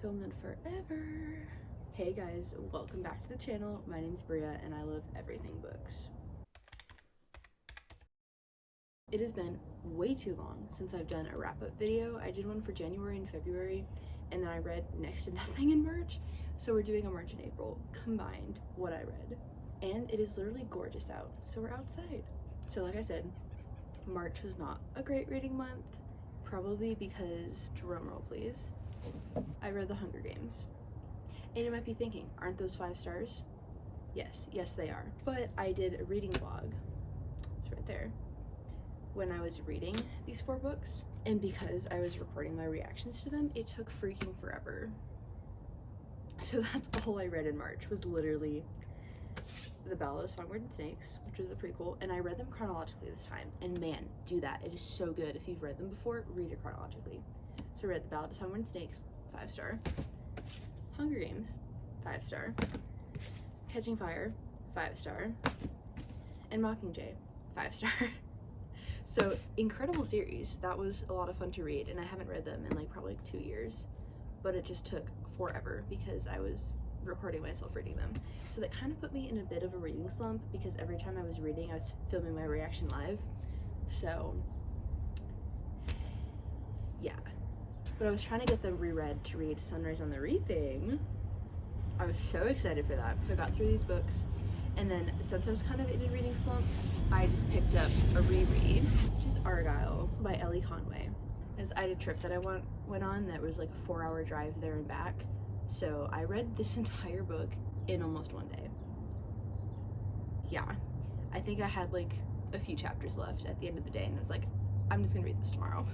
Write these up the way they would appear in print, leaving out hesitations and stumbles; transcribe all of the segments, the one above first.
filmed in forever. Hey guys, welcome back to the channel. My name's Bria and I love everything books. It has been way too long since I've done a wrap-up video. I did one for January and February, and then I read next to nothing in March. So we're doing a March and April combined, what I read. And it is literally gorgeous out, so we're outside. So like I said, March was not a great reading month, probably because, drumroll please, I read The Hunger Games. And you might be thinking, aren't those 5 stars? Yes, they are. But I did a reading vlog, it's right there, when I was reading these 4 books. And because I was recording my reactions to them, it took freaking forever. So that's all I read in March, was literally The Ballad of Songbirds and Snakes, which was the prequel, and I read them chronologically this time. And man, do that. It is so good. If you've read them before, read it chronologically. So I read The Ballad of Songbirds and Snakes, 5 star. Hunger Games, 5 star. Catching Fire, 5 star. And Mockingjay, 5 star. So incredible series. That was a lot of fun to read, and I haven't read them in like probably 2 years, but it just took forever because I was recording myself reading them. So that kind of put me in a bit of a reading slump because every time I was reading, I was filming my reaction live. So yeah, but I was trying to get them reread to read Sunrise on the Reaping. I was so excited for that. So I got through these books, and then since I was kind of in a reading slump, I just picked up a reread, which is Argyle by Ellie Conway. As I had a trip that I went on that was like a 4-hour drive there and back. So I read this entire book in almost one day. Yeah, I think I had like a few chapters left at the end of the day, and I was like, I'm just gonna read this tomorrow.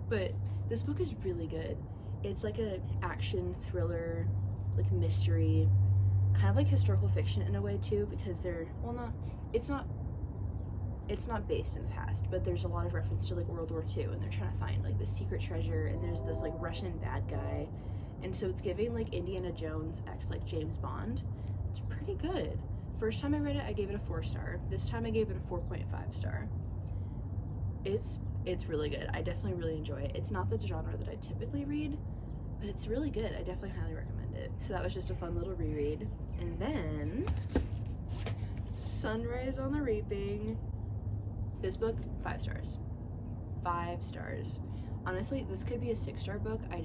But this book is really good. It's like a action thriller, like mystery, kind of like historical fiction in a way too, because it's not based in the past, but there's a lot of reference to like World War II, and they're trying to find like the secret treasure, and there's this like Russian bad guy, and so it's giving like Indiana Jones x like James Bond. It's pretty good. First time I read it, I gave it a 4 star. This time I gave it a 4.5 star. It's really good. I definitely really enjoy it. It's not the genre that I typically read, but it's really good. I definitely highly recommend it. So that was just a fun little reread. And then Sunrise on the Reaping. This book, 5 stars. 5 stars. Honestly, this could be a 6-star book. I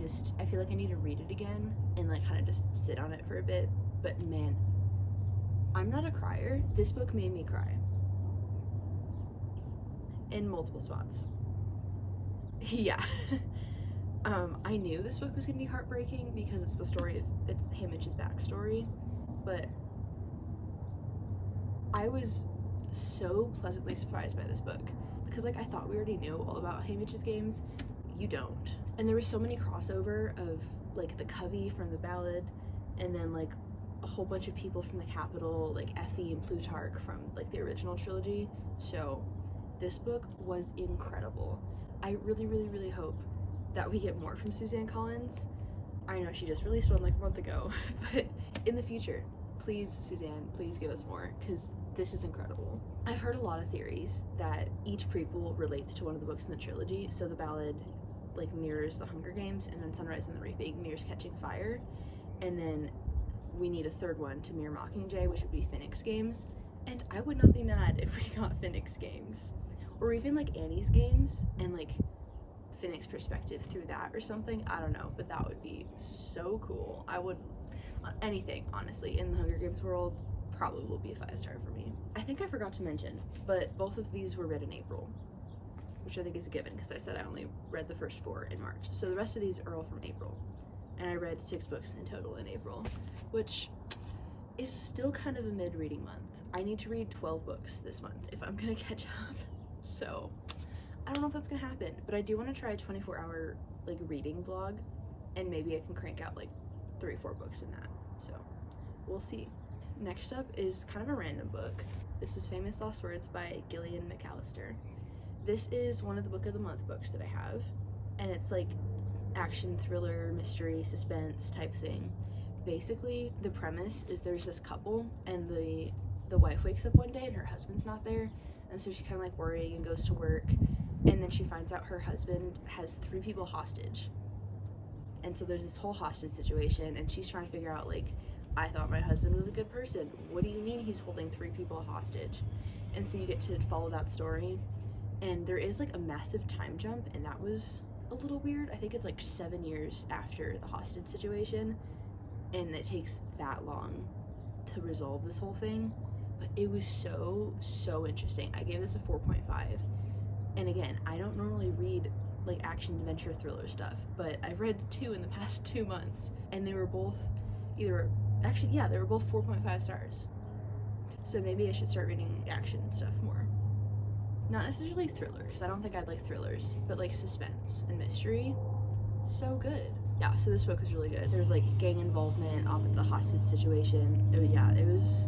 feel like I need to read it again and like kind of just sit on it for a bit. But man, I'm not a crier. This book made me cry. In multiple spots. Yeah. I knew this book was gonna be heartbreaking because it's Haymitch's backstory, but I was so pleasantly surprised by this book because like I thought we already knew all about Haymitch's games. You don't. And there was so many crossover of like the Covey from the Ballad, and then like a whole bunch of people from the Capitol, like Effie and Plutarch from like the original trilogy. So this book was incredible. I really hope that we get more from Suzanne Collins. I know she just released one like a month ago, but in the future, please, Suzanne, please give us more, because this is incredible. I've heard a lot of theories that each prequel relates to one of the books in the trilogy. So the Ballad like mirrors The Hunger Games, and then Sunrise on the Reaping mirrors Catching Fire, and then we need a 3rd one to mirror Mockingjay, which would be Phoenix Games. And I would not be mad if we got Phoenix Games, or even like Annie's Games and like Phoenix perspective through that or something. I don't know, but that would be so cool. I would, anything honestly in the Hunger Games world probably will be a 5 star for me. I think I forgot to mention, but both of these were read in April, which I think is a given because I said I only read the first 4 in March. So the rest of these are all from April, and I read 6 books in total in April, which is still kind of a mid-reading month. I need to read 12 books this month if I'm gonna catch up. So I don't know if that's gonna happen, but I do want to try a 24-hour like reading vlog, and maybe I can crank out like 3 or 4 books in that. So we'll see. Next up is kind of a random book. This is Famous Last Words by Gillian McAllister. This is one of the book of the month books that I have, and it's like action thriller, mystery, suspense type thing. Basically, the premise is there's this couple, and the wife wakes up one day and her husband's not there, and so she's kind of like worrying and goes to work, and then she finds out her husband has 3 people hostage. And so there's this whole hostage situation, and she's trying to figure out, like, I thought my husband was a good person. What do you mean he's holding 3 people hostage? And so you get to follow that story. And there is, like, a massive time jump, and that was a little weird. I think it's, like, 7 years after the hostage situation, and it takes that long to resolve this whole thing. But it was so interesting. I gave this a 4.5. And again, I don't normally read like action adventure thriller stuff, but I've read 2 in the past 2 months, and they were both they were both 4.5 stars. So maybe I should start reading action stuff more. Not necessarily thriller, because I don't think I'd like thrillers, but like suspense and mystery. So good. Yeah, so this book was really good. There's like gang involvement on the hostage situation. It was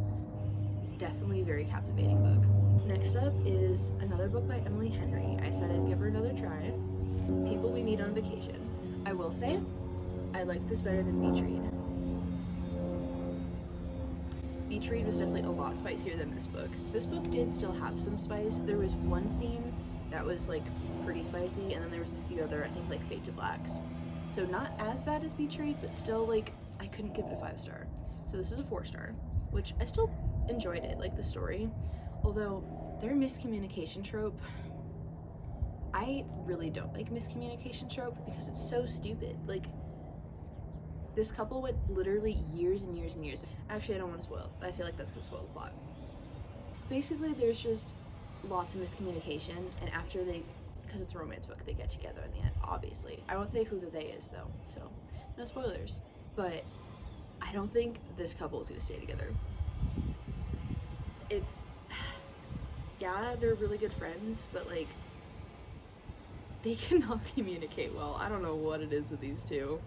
definitely a very captivating book. Next up is another book by Emily Henry. I said I'd give her another try. People We Meet on Vacation. I will say, I liked this better than Beach Read. Beach Read was definitely a lot spicier than this book. This book did still have some spice. There was one scene that was like pretty spicy, and then there was a few other, I think, like Fade to Blacks. So not as bad as Beach Read, but still, like, I couldn't give it a 5-star. So this is a 4-star, which I still enjoyed it, like the story. Although their miscommunication trope, I really don't like miscommunication trope because it's so stupid. Like, this couple went literally years and years and years. Actually, I don't want to spoil. I feel like that's gonna spoil the plot. Basically, there's just lots of miscommunication, and after because it's a romance book, they get together in the end, obviously. I won't say who the they is, though, so no spoilers. But I don't think this couple is gonna stay together. Yeah, they're really good friends, but like, they cannot communicate well. I don't know what it is with these two,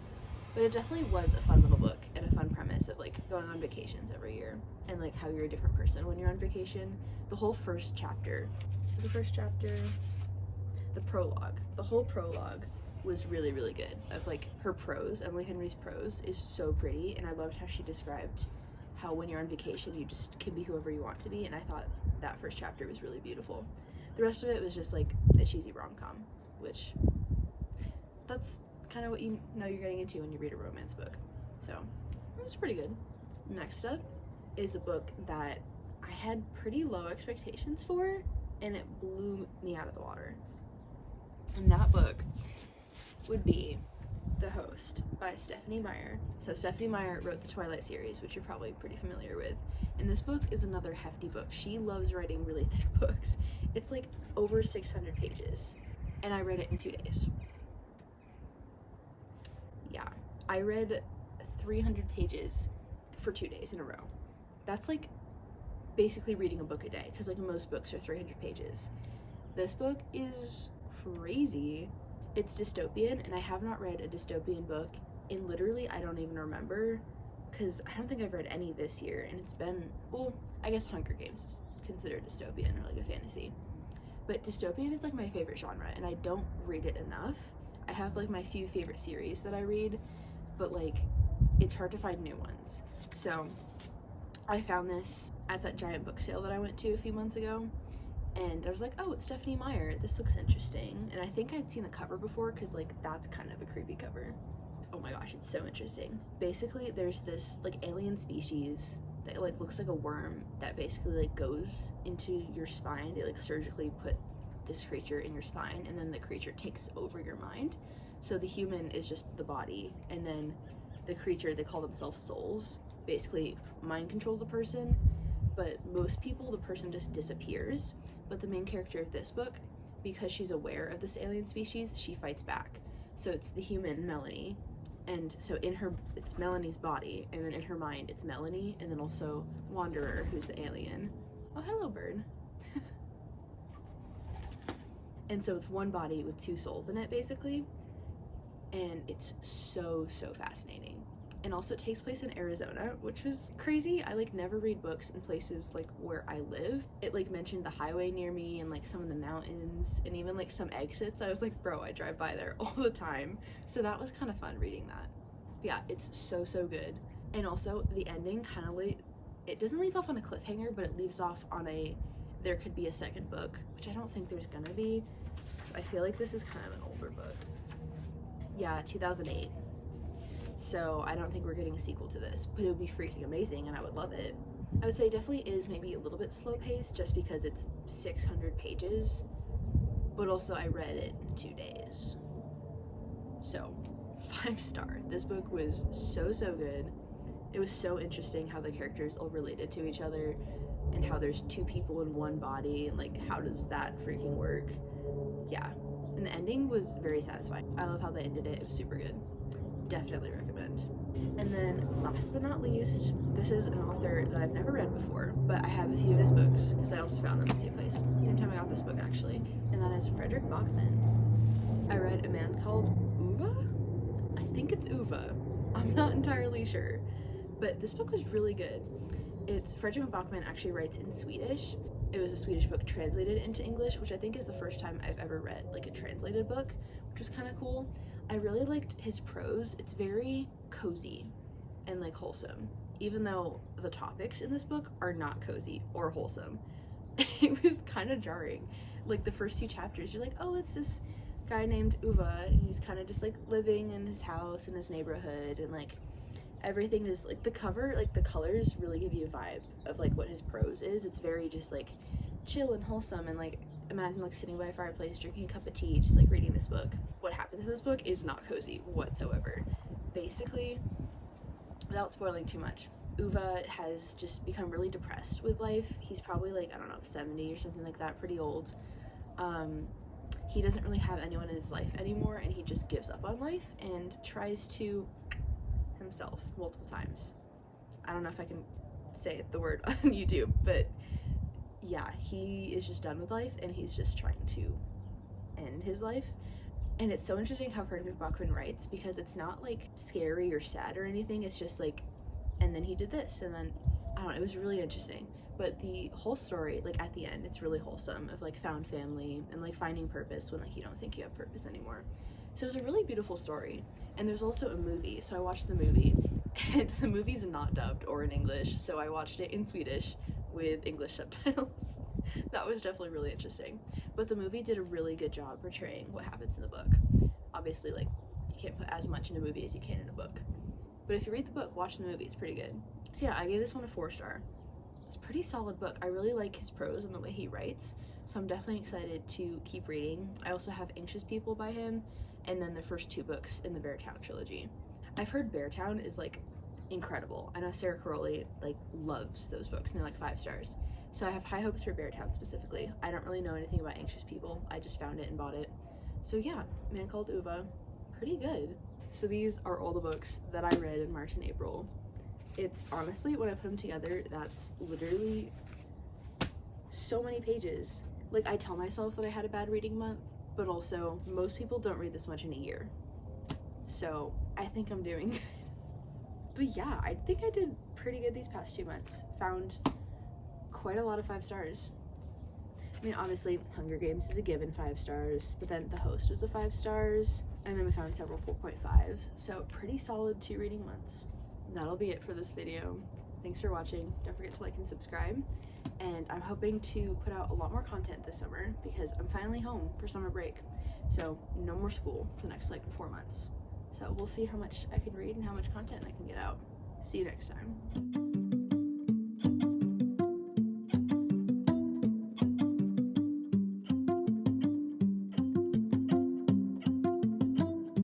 but it definitely was a fun little book and a fun premise of like going on vacations every year and like how you're a different person when you're on vacation. The whole first chapter, the prologue, the whole prologue was really, really good. Of like her prose, Emily Henry's prose is so pretty, and I loved how she described how when you're on vacation you just can be whoever you want to be, and I thought that first chapter was really beautiful. The rest of it was just like a cheesy rom-com, which that's kind of what you know you're getting into when you read a romance book. So it was pretty good. Next up is a book that I had pretty low expectations for, and it blew me out of the water. And that book would be The Host by Stephenie Meyer. So Stephenie Meyer wrote the Twilight series, which you're probably pretty familiar with. And this book is another hefty book. She loves writing really thick books. It's like over 600 pages, and I read it in 2 days. Yeah, I read 300 pages for 2 days in a row. That's like basically reading a book a day, because like most books are 300 pages. This book is crazy. It's dystopian, and I have not read a dystopian book in literally, I don't even remember, because I don't think I've read any this year, and it's been, well, I guess Hunger Games is considered dystopian or like a fantasy, but dystopian is like my favorite genre, and I don't read it enough. I have like my few favorite series that I read, but like it's hard to find new ones. So I found this at that giant book sale that I went to a few months ago, and I was like, oh, it's Stephenie Meyer, this looks interesting. And I think I'd seen the cover before, because like that's kind of a creepy cover. Oh my gosh, it's so interesting. Basically there's this like alien species that like looks like a worm that basically like goes into your spine. They like surgically put this creature in your spine, and then the creature takes over your mind. So the human is just the body, and then the creature, they call themselves souls, basically mind controls the person. But most people, the person just disappears. But the main character of this book, because she's aware of this alien species, she fights back. So it's the human, Melanie, and so in her, it's Melanie's body, and then in her mind it's Melanie, and then also Wanderer, who's the alien. Oh, hello, bird. And so it's one body with 2 souls in it, basically, and it's so fascinating. And also it takes place in Arizona, which was crazy. I like never read books in places like where I live. It like mentioned the highway near me and like some of the mountains and even like some exits. I was like, bro, I drive by there all the time. So that was kind of fun reading that. But yeah, it's so good. And also the ending kind of like, it doesn't leave off on a cliffhanger, but it leaves off on a, there could be a second book, which I don't think there's gonna be, because I feel like this is kind of an older book. Yeah, 2008. So I don't think we're getting a sequel to this, but it would be freaking amazing and I would love it. I would say it definitely is maybe a little bit slow paced just because it's 600 pages, but also I read it in 2 days. So 5-star. This book was so good. It was so interesting how the characters all related to each other and how there's 2 people in one body and like how does that freaking work. Yeah, and the ending was very satisfying. I love how they ended it. It was super good. Definitely recommend. And then last but not least, this is an author that I've never read before, but I have a few of his books because I also found them in the same place, same time I got this book actually, and that is Frederick Bachman. I read A Man Called Uva? I think it's Uva. I'm not entirely sure, but this book was really good. It's Frederick Bachman actually writes in Swedish. It was a Swedish book translated into English, which I think is the first time I've ever read like a translated book, which was kind of cool. I really liked his prose. It's very cozy and like wholesome, even though the topics in this book are not cozy or wholesome. It was kind of jarring. Like the first 2 chapters, you're like, oh, it's this guy named Uva, and he's kind of just like living in his house in his neighborhood, and like everything is like the cover, like the colors really give you a vibe of like what his prose is. It's very just like chill and wholesome, and like imagine like sitting by a fireplace drinking a cup of tea just like reading this book. What happens in this book is not cozy whatsoever. Basically, without spoiling too much, Uva has just become really depressed with life. He's probably like, I don't know, 70 or something like that, pretty old. He doesn't really have anyone in his life anymore, and he just gives up on life and tries to himself multiple times. I don't know if I can say the word on YouTube, but yeah, he is just done with life and he's just trying to end his life. And it's so interesting how Frederick Bachman writes, because it's not like scary or sad or anything. It's just like, and then he did this, and then I don't know, it was really interesting. But the whole story, like at the end, it's really wholesome, of like found family and like finding purpose when like you don't think you have purpose anymore. So it was a really beautiful story. And there's also a movie, so I watched the movie, and the movie's not dubbed or in English, so I watched it in Swedish with English subtitles. That was definitely really interesting. But the movie did a really good job portraying what happens in the book. Obviously, like, you can't put as much in a movie as you can in a book. But if you read the book, watch the movie, it's pretty good. So yeah, I gave this one a 4-star. It's a pretty solid book. I really like his prose and the way he writes, so I'm definitely excited to keep reading. I also have Anxious People by him, and then the first 2 books in the Beartown trilogy. I've heard Beartown is like incredible. I know Sarah Caroli like loves those books, and they're like 5 stars. So I have high hopes for Beartown specifically. I don't really know anything about Anxious People. I just found it and bought it. So yeah, Man Called Uva, pretty good. So these are all the books that I read in March and April. It's honestly, when I put them together, that's literally so many pages. Like, I tell myself that I had a bad reading month, but also most people don't read this much in a year. So I think I'm doing good. But yeah, I think I did pretty good these past 2 months. Found quite a lot of 5 stars. I mean, obviously Hunger Games is a given 5 stars, but then The Host was a 5 stars, and then we found several 4.5s. So pretty solid 2 reading months. That'll be it for this video. Thanks for watching. Don't forget to like and subscribe. And I'm hoping to put out a lot more content this summer because I'm finally home for summer break. So no more school for the next like 4 months. So we'll see how much I can read and how much content I can get out. See you next time.